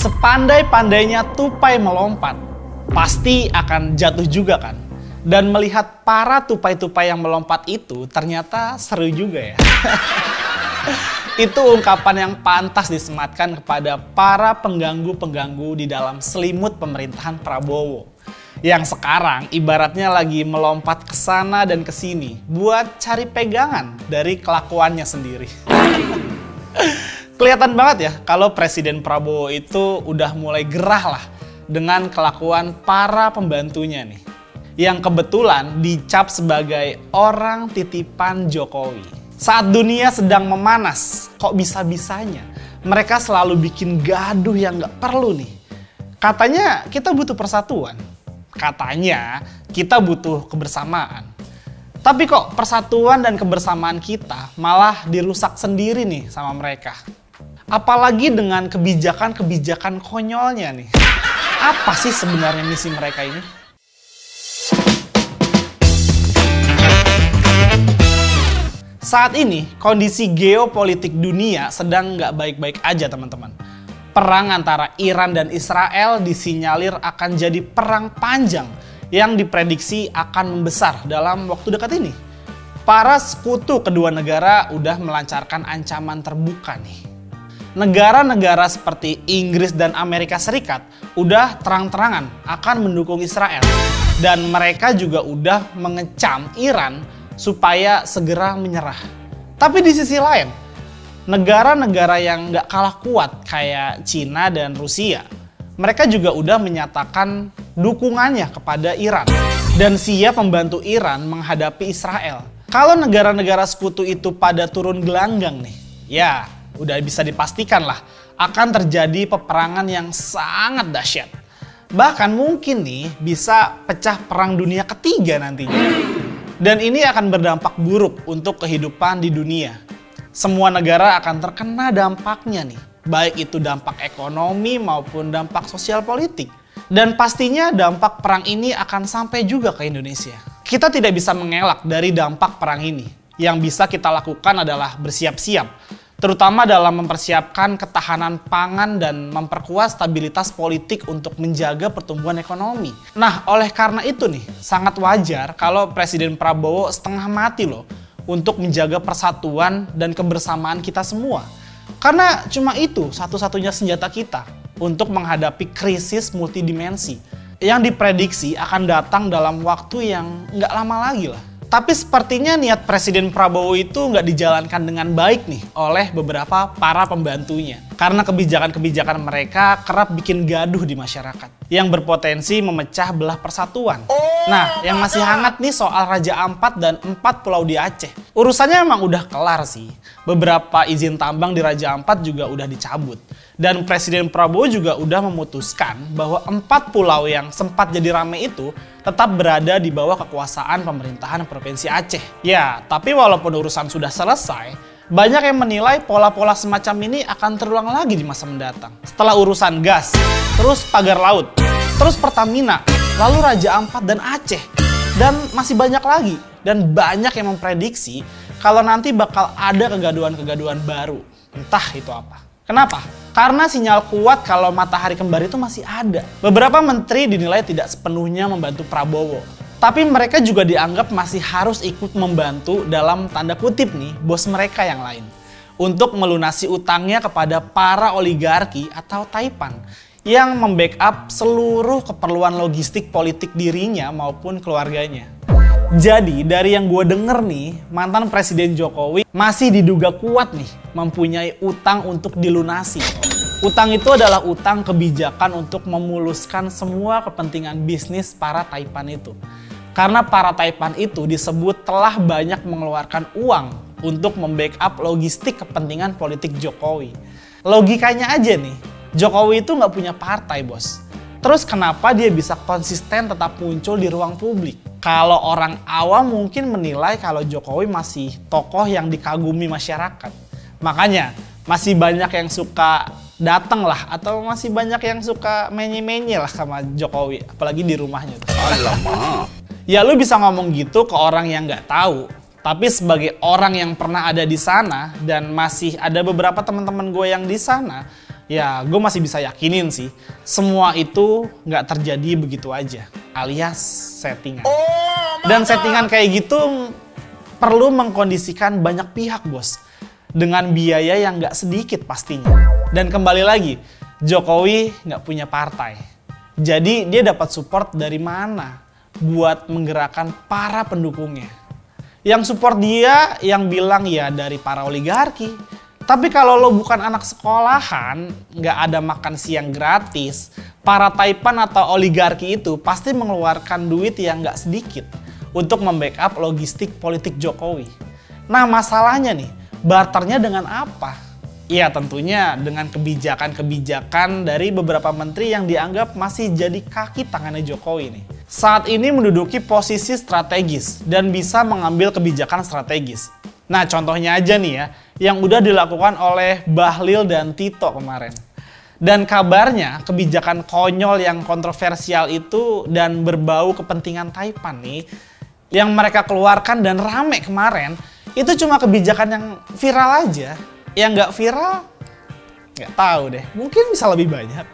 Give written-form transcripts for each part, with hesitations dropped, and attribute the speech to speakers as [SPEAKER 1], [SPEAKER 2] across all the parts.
[SPEAKER 1] Sepandai-pandainya tupai melompat, pasti akan jatuh juga kan? Dan melihat para tupai-tupai yang melompat itu ternyata seru juga ya. Itu ungkapan yang pantas disematkan kepada para pengganggu-pengganggu di dalam selimut pemerintahan Prabowo. Yang sekarang ibaratnya lagi melompat ke sana dan ke sini buat cari pegangan dari kelakuannya sendiri. Kelihatan banget ya kalau Presiden Prabowo itu udah mulai gerah lah dengan kelakuan para pembantunya nih. Yang kebetulan dicap sebagai orang titipan Jokowi. Saat dunia sedang memanas, kok bisa-bisanya mereka selalu bikin gaduh yang gak perlu nih. Katanya kita butuh persatuan. Katanya kita butuh kebersamaan. Tapi kok persatuan dan kebersamaan kita malah dirusak sendiri nih sama mereka. Apalagi dengan kebijakan-kebijakan konyolnya nih. Apa sih sebenarnya misi mereka ini? Saat ini kondisi geopolitik dunia sedang nggak baik-baik aja teman-teman. Perang antara Iran dan Israel disinyalir akan jadi perang panjang yang diprediksi akan membesar dalam waktu dekat ini. Para sekutu kedua negara udah melancarkan ancaman terbuka nih. Negara-negara seperti Inggris dan Amerika Serikat udah terang-terangan akan mendukung Israel. Dan mereka juga udah mengecam Iran supaya segera menyerah. Tapi di sisi lain, negara-negara yang gak kalah kuat kayak Cina dan Rusia, mereka juga udah menyatakan dukungannya kepada Iran dan siap membantu Iran menghadapi Israel. Kalau negara-negara sekutu itu pada turun gelanggang nih, ya udah bisa dipastikan lah akan terjadi peperangan yang sangat dahsyat. Bahkan mungkin nih bisa pecah perang dunia ketiga nantinya. Dan ini akan berdampak buruk untuk kehidupan di dunia. Semua negara akan terkena dampaknya nih. Baik itu dampak ekonomi maupun dampak sosial politik. Dan pastinya dampak perang ini akan sampai juga ke Indonesia. Kita tidak bisa mengelak dari dampak perang ini. Yang bisa kita lakukan adalah bersiap-siap. Terutama dalam mempersiapkan ketahanan pangan dan memperkuat stabilitas politik untuk menjaga pertumbuhan ekonomi. Nah, oleh karena itu nih, sangat wajar kalau Presiden Prabowo setengah mati loh untuk menjaga persatuan dan kebersamaan kita semua. Karena cuma itu satu-satunya senjata kita untuk menghadapi krisis multidimensi yang diprediksi akan datang dalam waktu yang nggak lama lagi lah. Tapi sepertinya niat Presiden Prabowo itu nggak dijalankan dengan baik nih oleh beberapa para pembantunya. Karena kebijakan-kebijakan mereka kerap bikin gaduh di masyarakat yang berpotensi memecah belah persatuan. Nah, yang masih hangat nih soal Raja Ampat dan 4 pulau di Aceh. Urusannya emang udah kelar sih. Beberapa izin tambang di Raja Ampat juga udah dicabut. Dan Presiden Prabowo juga udah memutuskan bahwa 4 pulau yang sempat jadi rame itu tetap berada di bawah kekuasaan pemerintahan Provinsi Aceh. Ya, tapi walaupun urusan sudah selesai, banyak yang menilai pola-pola semacam ini akan terulang lagi di masa mendatang. Setelah urusan gas, terus pagar laut, terus Pertamina, lalu Raja Ampat dan Aceh, dan masih banyak lagi. Dan banyak yang memprediksi kalau nanti bakal ada kegaduhan-kegaduhan baru. Entah itu apa. Kenapa? Karena sinyal kuat kalau matahari kembar itu masih ada. Beberapa menteri dinilai tidak sepenuhnya membantu Prabowo. Tapi mereka juga dianggap masih harus ikut membantu dalam tanda kutip nih bos mereka yang lain. Untuk melunasi utangnya kepada para oligarki atau taipan yang membackup seluruh keperluan logistik politik dirinya maupun keluarganya. Jadi dari yang gue denger nih, mantan Presiden Jokowi masih diduga kuat nih mempunyai utang untuk dilunasi. Utang itu adalah utang kebijakan untuk memuluskan semua kepentingan bisnis para taipan itu. Karena para taipan itu disebut telah banyak mengeluarkan uang untuk membackup logistik kepentingan politik Jokowi. Logikanya aja nih, Jokowi itu nggak punya partai bos. Terus kenapa dia bisa konsisten tetap muncul di ruang publik? Kalau orang awam mungkin menilai kalau Jokowi masih tokoh yang dikagumi masyarakat. Makanya masih banyak yang suka datang lah atau masih banyak yang suka menye-menye lah sama Jokowi. Apalagi di rumahnya.
[SPEAKER 2] Alamak.
[SPEAKER 1] Ya lu bisa ngomong gitu ke orang yang nggak tahu. Tapi sebagai orang yang pernah ada di sana dan masih ada beberapa teman-teman gue yang di sana, Ya, gue masih bisa yakinin sih, semua itu nggak terjadi begitu aja, alias settingan. Dan settingan kayak gitu perlu mengkondisikan banyak pihak, bos. Dengan biaya yang nggak sedikit pastinya. Dan kembali lagi, Jokowi nggak punya partai. Jadi dia dapat support dari mana buat menggerakkan para pendukungnya. Yang support dia, yang bilang ya dari para oligarki. Tapi kalau lo bukan anak sekolahan, nggak ada makan siang gratis, para taipan atau oligarki itu pasti mengeluarkan duit yang nggak sedikit untuk membackup logistik politik Jokowi. Nah masalahnya nih, barternya dengan apa? Ya tentunya dengan kebijakan-kebijakan dari beberapa menteri yang dianggap masih jadi kaki tangannya Jokowi nih. Saat ini menduduki posisi strategis dan bisa mengambil kebijakan strategis. Nah contohnya aja nih ya, yang udah dilakukan oleh Bahlil dan Tito kemarin. Dan kabarnya kebijakan konyol yang kontroversial itu dan berbau kepentingan Taipan nih, yang mereka keluarkan dan rame kemarin, itu cuma kebijakan yang viral aja. Yang nggak viral, nggak tahu deh. Mungkin bisa lebih banyak.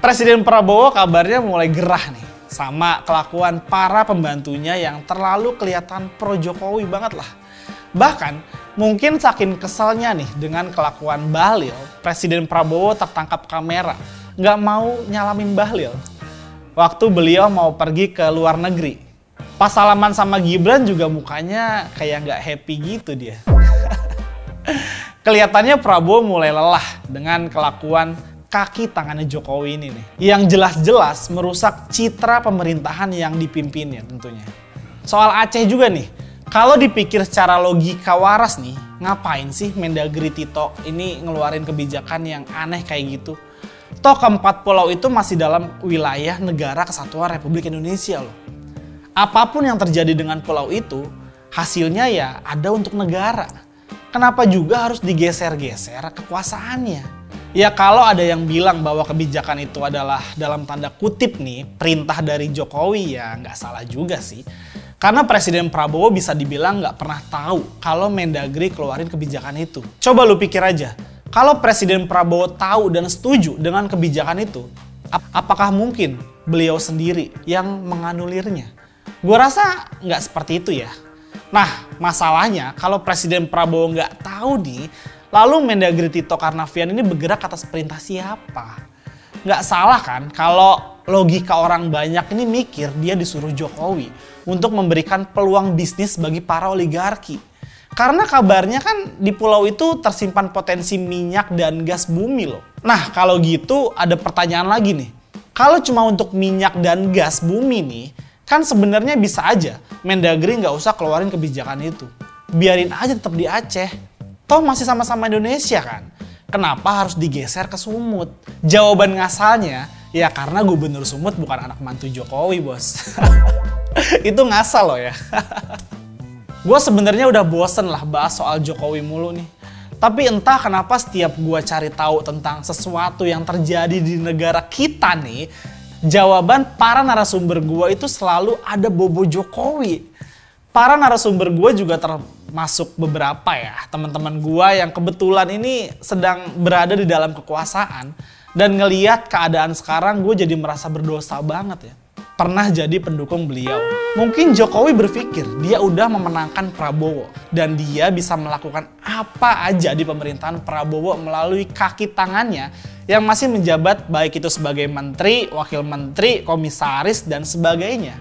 [SPEAKER 1] Presiden Prabowo kabarnya mulai gerah nih sama kelakuan para pembantunya yang terlalu kelihatan pro Jokowi banget lah. Bahkan mungkin saking keselnya nih dengan kelakuan Bahlil, Presiden Prabowo tertangkap kamera nggak mau nyalamin Bahlil waktu beliau mau pergi ke luar negeri. Pas salaman sama Gibran juga mukanya kayak nggak happy gitu dia. Kelihatannya Prabowo mulai lelah dengan kelakuan kaki tangannya Jokowi ini nih. Yang jelas-jelas merusak citra pemerintahan yang dipimpinnya tentunya. Soal Aceh juga nih, kalau dipikir secara logika waras nih, ngapain sih Mendagri Tito ini ngeluarin kebijakan yang aneh kayak gitu? Toh keempat pulau itu masih dalam wilayah negara kesatuan Republik Indonesia loh. Apapun yang terjadi dengan pulau itu, hasilnya ya ada untuk negara. Kenapa juga harus digeser-geser kekuasaannya? Ya kalau ada yang bilang bahwa kebijakan itu adalah dalam tanda kutip nih perintah dari Jokowi, ya nggak salah juga sih. Karena Presiden Prabowo bisa dibilang nggak pernah tahu kalau Mendagri keluarin kebijakan itu. Coba lu pikir aja, kalau Presiden Prabowo tahu dan setuju dengan kebijakan itu, apakah mungkin beliau sendiri yang menganulirnya? Gue rasa nggak seperti itu ya. Nah masalahnya kalau Presiden Prabowo nggak tahu nih, lalu Mendagri Tito Karnavian ini bergerak atas perintah siapa? Nggak salah kan kalau logika orang banyak ini mikir dia disuruh Jokowi untuk memberikan peluang bisnis bagi para oligarki. Karena kabarnya kan di pulau itu tersimpan potensi minyak dan gas bumi loh. Nah kalau gitu ada pertanyaan lagi nih. Kalau cuma untuk minyak dan gas bumi nih, kan sebenarnya bisa aja Mendagri nggak usah keluarin kebijakan itu. Biarin aja tetap di Aceh. Toh masih sama-sama Indonesia kan? Kenapa harus digeser ke Sumut? Jawaban ngasalnya, ya karena Gubernur Sumut bukan anak mantu Jokowi, bos. Itu ngasal loh ya. Gue sebenarnya udah bosen lah bahas soal Jokowi mulu nih. Tapi entah kenapa setiap gue cari tahu tentang sesuatu yang terjadi di negara kita nih, jawaban para narasumber gue itu selalu ada bobo Jokowi. Para narasumber gue juga termasuk beberapa ya teman-teman gue yang kebetulan ini sedang berada di dalam kekuasaan dan ngeliat keadaan sekarang, gue jadi merasa berdosa banget ya. Pernah jadi pendukung beliau. Mungkin Jokowi berpikir dia udah memenangkan Prabowo dan dia bisa melakukan apa aja di pemerintahan Prabowo melalui kaki tangannya yang masih menjabat, baik itu sebagai menteri, wakil menteri, komisaris dan sebagainya.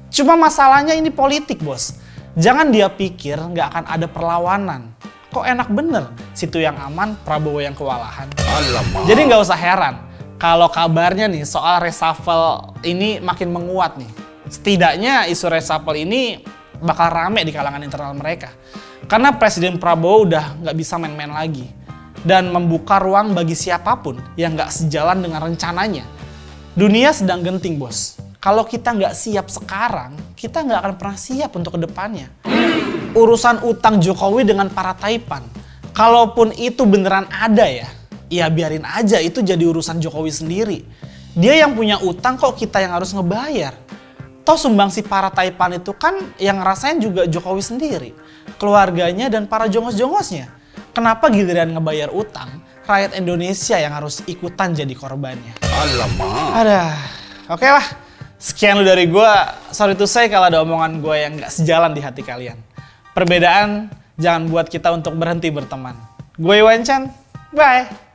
[SPEAKER 1] Cuma masalahnya ini politik, bos. Jangan dia pikir nggak akan ada perlawanan. Kok enak bener, situ yang aman, Prabowo yang kewalahan. Alamak. Jadi nggak usah heran kalau kabarnya nih soal reshuffle ini makin menguat nih. Setidaknya isu reshuffle ini bakal rame di kalangan internal mereka. Karena Presiden Prabowo udah nggak bisa main-main lagi. Dan membuka ruang bagi siapapun yang nggak sejalan dengan rencananya. Dunia sedang genting, bos. Kalau kita nggak siap sekarang, kita nggak akan pernah siap untuk kedepannya. Urusan utang Jokowi dengan para Taipan, kalaupun itu beneran ada ya biarin aja itu jadi urusan Jokowi sendiri. Dia yang punya utang kok kita yang harus ngebayar. Toh sumbangsi para Taipan itu kan yang ngerasain juga Jokowi sendiri, keluarganya dan para jongos-jongosnya. Kenapa giliran ngebayar utang, rakyat Indonesia yang harus ikutan jadi korbannya.
[SPEAKER 2] Alamak.
[SPEAKER 1] Adah, oke lah. Sekian lu dari gue. Sorry to say kalau ada omongan gue yang gak sejalan di hati kalian. Perbedaan jangan buat kita untuk berhenti berteman. Gue Iwan Chan, bye.